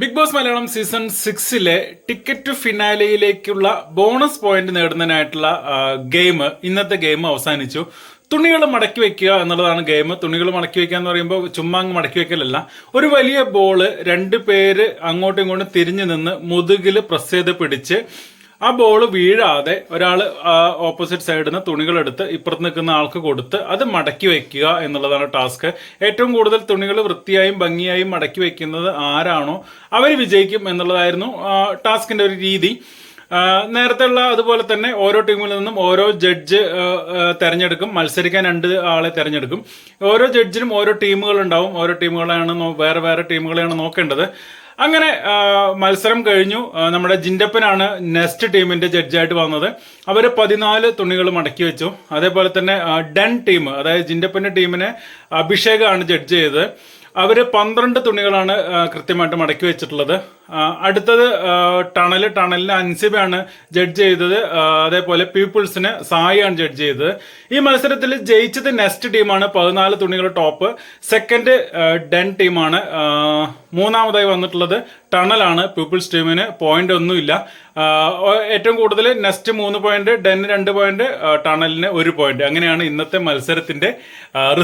Big Boss Malayalam season 6 ticket ഫിനാലയിലേക്കുള്ള bonus point നേടുന്നതിനായിട്ടുള്ള game ഇന്നത്തെ ഗെയിം അവസാനിച്ചു. തുണികൾ മടക്കി വെക്കുക എന്നുള്ളതാണ് ഗെയിം. തുണികൾ മടക്കി വെക്കുക എന്ന് പറയുമ്പോൾ ചുമ്മാ അങ്ങ് മടക്കി വെക്കലല്ല. ഒരു വലിയ ബോള് 2 പേര് അങ്ങോട്ടും ഇങ്ങോട്ടും തിരിഞ്ഞു നിന്ന് മുതുകിൽ പ്രസ് ചെയ്ത് പിടിച്ച് ആ ബോള് വീഴാതെ ഒരാൾ ഓപ്പോസിറ്റ് സൈഡിൽ നിന്ന് തുണികളെടുത്ത് ഇപ്പുറത്ത് നിൽക്കുന്ന ആൾക്ക് കൊടുത്ത് അത് മടക്കി വെക്കുക എന്നുള്ളതാണ് ടാസ്ക്. ഏറ്റവും കൂടുതൽ തുണികൾ വൃത്തിയായും ഭംഗിയായും മടക്കി വെക്കുന്നത് ആരാണോ അവർ വിജയിക്കും എന്നുള്ളതായിരുന്നു ടാസ്കിന്റെ ഒരു രീതി. നേരത്തെ ഉള്ള അതുപോലെ തന്നെ ഓരോ ടീമിൽ നിന്നും ഓരോ ജഡ്ജ് തെരഞ്ഞെടുക്കും. മത്സരിക്കാൻ 2 ആളെ തെരഞ്ഞെടുക്കും. ഓരോ ജഡ്ജിനും ഓരോ ടീമുകൾ ഉണ്ടാവും. ഓരോ ടീമുകളെയാണ് വേറെ വേറെ ടീമുകളെയാണ് നോക്കേണ്ടത്. അങ്ങനെ മത്സരം കഴിഞ്ഞു. നമ്മുടെ ജിൻഡപ്പനാണ് നെക്സ്റ്റ് ടീമിന്റെ ജഡ്ജായിട്ട് വന്നത്. അവര് 14 തുണികൾ മടക്കി വെച്ചു. അതേപോലെ തന്നെ ഡൺ ടീം, അതായത് ജിൻഡപ്പന്റെ ടീമിനെ അഭിഷേകാണ് ജഡ്ജ് ചെയ്തത്. അവര് 12 തുണികളാണ് കൃത്യമായിട്ട് മടക്കി വെച്ചിട്ടുള്ളത്. അടുത്തത് ടണലിന് അൻസിബയാണ് ജഡ്ജ് ചെയ്തത്. അതേപോലെ പീപ്പിൾസിന് സായിയാണ് ജഡ്ജ് ചെയ്തത്. ഈ മത്സരത്തിൽ ജയിച്ചത് നെക്സ്റ്റ് ടീമാണ്, 14 തുണികൾ ടോപ്പ്. സെക്കൻഡ് ഡെൻ ടീമാണ്. മൂന്നാമതായി വന്നിട്ടുള്ളത് ടണലാണ്. പീപ്പിൾസ് ടീമിന് പോയിന്റ് ഒന്നുമില്ല. ഏറ്റവും കൂടുതൽ നെക്സ്റ്റ് 3 പോയിന്റ്, ഡെന്നിന് 2 പോയിന്റ്, ടണലിന് 1 പോയിന്റ്. അങ്ങനെയാണ് ഇന്നത്തെ മത്സരത്തിന്റെ